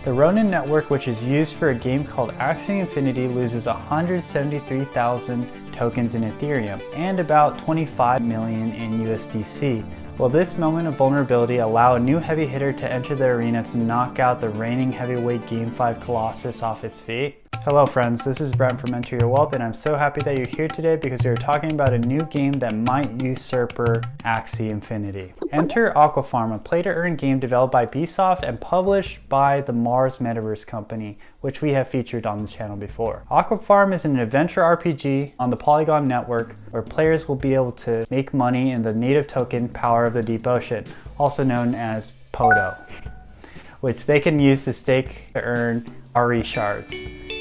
The Ronin network, which is used for a game called Axie Infinity, loses 173,000 tokens in Ethereum and about 25 million in USDC. Will this moment of vulnerability allow a new heavy hitter to enter the arena to knock out the reigning heavyweight Game 5 Colossus off its feet? Hello friends, this is Brent from Enter Your Wealth, and I'm so happy that you're here today because we're talking about a new game that might usurp Axie Infinity. Enter AquaFarm, a play-to-earn game developed by Bsoft and published by the Mars Metaverse company, which we have featured on the channel before. AquaFarm is an adventure RPG on the Polygon network where players will be able to make money in the native token Power of the Deep Ocean, also known as PODO, which they can use to stake to earn RE shards,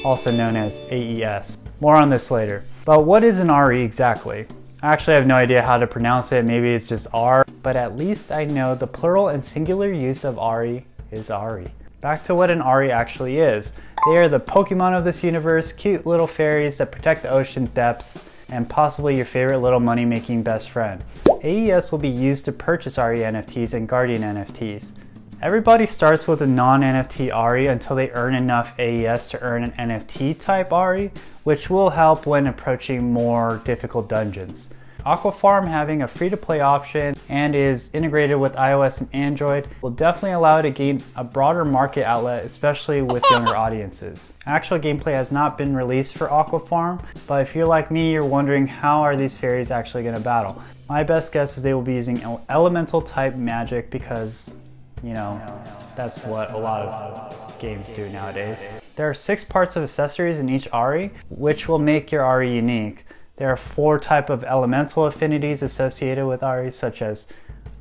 also known as AES. More on this later. But what is an RE exactly? I actually have no idea how to pronounce it, maybe it's just R, but at least I know the plural and singular use of RE is RE. Back to what an RE actually is. They are the Pokemon of this universe, cute little fairies that protect the ocean depths, and possibly your favorite little money-making best friend. AES will be used to purchase RE NFTs and Guardian NFTs. Everybody starts with a non-NFT RE until they earn enough AES to earn an NFT type RE, which will help when approaching more difficult dungeons. AquaFarm, having a free-to-play option and is integrated with iOS and Android, will definitely allow it to gain a broader market outlet, especially with younger audiences. Actual gameplay has not been released for AquaFarm, but if you're like me, you're wondering how are these fairies actually going to battle. My best guess is they will be using elemental type magic because, you know, that's what a lot of games do nowadays. There are 6 parts of accessories in each RE, which will make your RE unique. There are 4 types of elemental affinities associated with RE, such as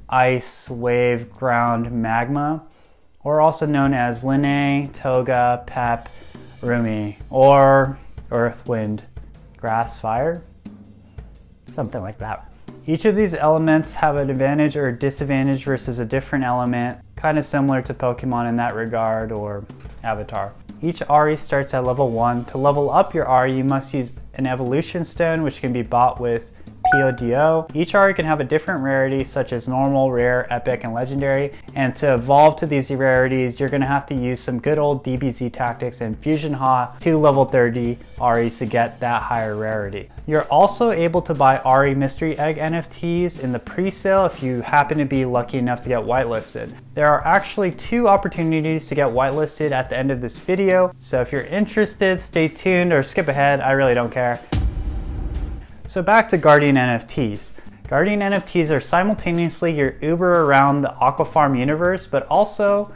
ice, wave, ground, magma, or also known as Linne, Toga, Pep, Rumi, or earth, wind, grass, fire, something like that. Each of these elements have an advantage or disadvantage versus a different element, kind of similar to Pokemon in that regard, or Avatar. Each RE starts at level 1. To level up your RE, you must use an evolution stone, which can be bought with PODO. Each RE can have a different rarity, such as normal, rare, epic, and legendary. And to evolve to these rarities, you're going to have to use some good old DBZ tactics and Fusion Ha to level 30 REs to get that higher rarity. You're also able to buy RE Mystery Egg NFTs in the pre-sale if you happen to be lucky enough to get whitelisted. There are actually 2 opportunities to get whitelisted at the end of this video, so if you're interested, stay tuned or skip ahead, I really don't care. So back to Guardian NFTs. Guardian NFTs are simultaneously your Uber around the AquaFarm universe, but also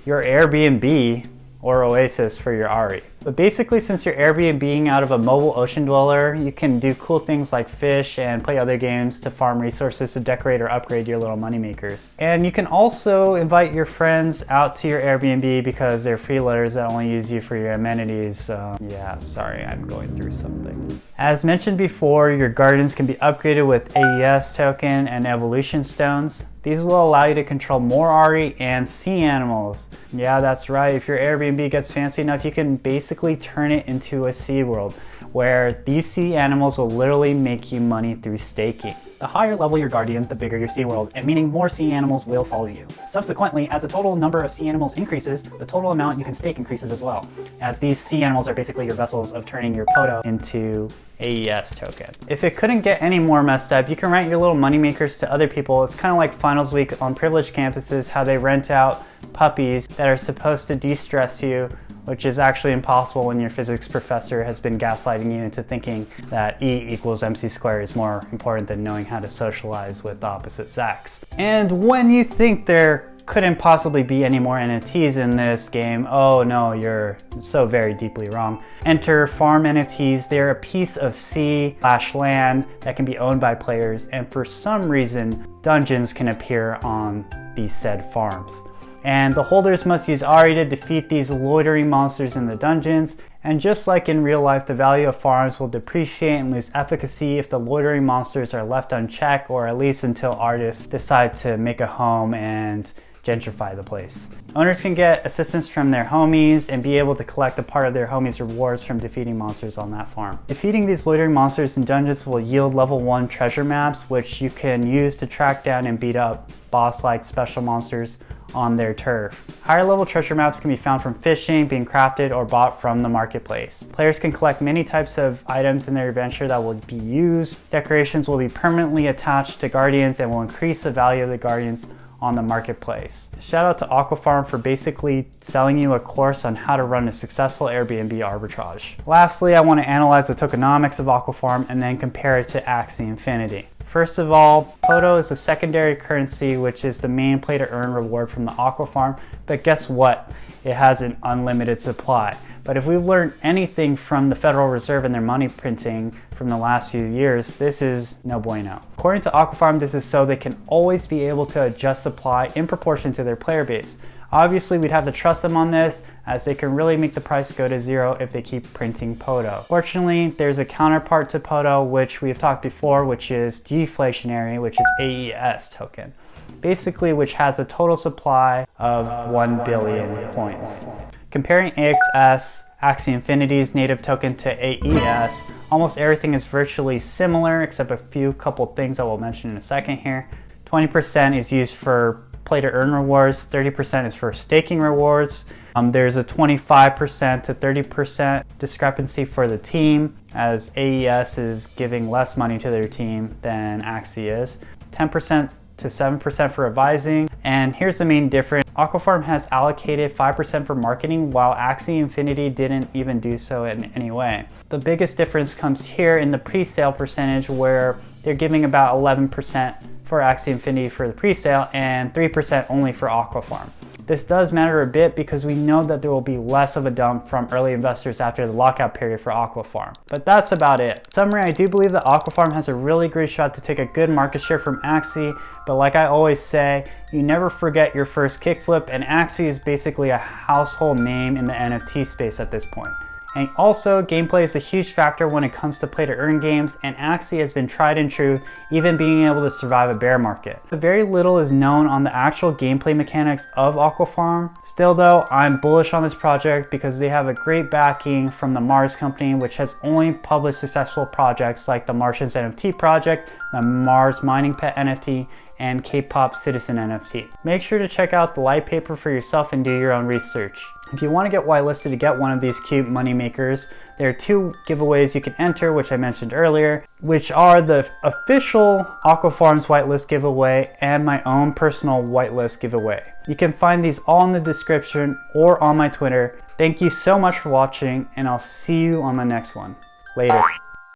your Airbnb or Oasis for your RE. But basically, since you're Airbnb-ing out of a mobile ocean dweller, you can do cool things like fish and play other games to farm resources to decorate or upgrade your little moneymakers. And you can also invite your friends out to your Airbnb because they're freeloaders that only use you for your amenities. Yeah, sorry, I'm going through something. As mentioned before, your gardens can be upgraded with AES token and evolution stones. These will allow you to control more RE and sea animals. Yeah, that's right. If your Airbnb gets fancy enough, you can basically turn it into a sea world where these sea animals will literally make you money through staking. The higher level your guardian, the bigger your sea world, and meaning more sea animals will follow you. Subsequently, as the total number of sea animals increases, the total amount you can stake increases as well, as these sea animals are basically your vessels of turning your PODO into AES token. If it couldn't get any more messed up, you can rent your little moneymakers to other people. It's kind of like finals week on privileged campuses, how they rent out puppies that are supposed to de-stress you, which is actually impossible when your physics professor has been gaslighting you into thinking that E equals MC squared is more important than knowing how to socialize with the opposite sex. And when you think there couldn't possibly be any more NFTs in this game, oh no, you're so very deeply wrong. Enter farm NFTs. They're a piece of sea/land that can be owned by players, and for some reason, dungeons can appear on these said farms. And the holders must use RE to defeat these loitering monsters in the dungeons. And just like in real life, the value of farms will depreciate and lose efficacy if the loitering monsters are left unchecked, or at least until artists decide to make a home and gentrify the place. Owners can get assistance from their homies and be able to collect a part of their homies' rewards from defeating monsters on that farm. Defeating these loitering monsters in dungeons will yield level 1 treasure maps, which you can use to track down and beat up boss-like special monsters on their turf. Higher level treasure maps can be found from fishing, being crafted, or bought from the marketplace. Players can collect many types of items in their adventure that will be used. Decorations will be permanently attached to guardians and will increase the value of the guardians on the marketplace. Shout out to AquaFarm for basically selling you a course on how to run a successful Airbnb arbitrage. Lastly, I want to analyze the tokenomics of AquaFarm and then compare it to Axie Infinity. First of all, Poto is a secondary currency, which is the main play-to-earn reward from the AquaFarm, but guess what? It has an unlimited supply. But if we've learned anything from the Federal Reserve and their money printing from the last few years, this is no bueno. According to AquaFarm, this is so they can always be able to adjust supply in proportion to their player base. Obviously, we'd have to trust them on this, as they can really make the price go to zero if they keep printing Poto. Fortunately, there's a counterpart to Poto, which we've talked before, which is deflationary, which is AES token. Basically, which has a total supply of 1 billion coins. Comparing AXS, Axie Infinity's native token, to AES, almost everything is virtually similar, except a couple things I will mention in a second here. 20% is used for play-to-earn rewards, 30% is for staking rewards. There's a 25% to 30% discrepancy for the team, as AES is giving less money to their team than Axie is. 10% to 7% for advising. And here's the main difference. AquaFarm has allocated 5% for marketing, while Axie Infinity didn't even do so in any way. The biggest difference comes here in the pre-sale percentage, where they're giving about 11% for Axie Infinity for the pre-sale and 3% only for AquaFarm. This does matter a bit because we know that there will be less of a dump from early investors after the lockout period for AquaFarm. But that's about it. In summary, I do believe that AquaFarm has a really great shot to take a good market share from Axie, but like I always say, you never forget your first kickflip, and Axie is basically a household name in the NFT space at this point. And also, gameplay is a huge factor when it comes to play-to-earn games, and Axie has been tried and true, even being able to survive a bear market. Very little is known on the actual gameplay mechanics of AquaFarm. Still though, I'm bullish on this project because they have a great backing from the Mars company, which has only published successful projects like the Martians NFT project, the Mars Mining Pet NFT, and K-pop Citizen NFT. Make sure to check out the light paper for yourself and do your own research. If you want to get whitelisted to get one of these cute money makers, there are 2 giveaways you can enter, which I mentioned earlier, which are the official AquaFarm's whitelist giveaway and my own personal whitelist giveaway. You can find these all in the description or on my Twitter. Thank you so much for watching, and I'll see you on the next one. Later.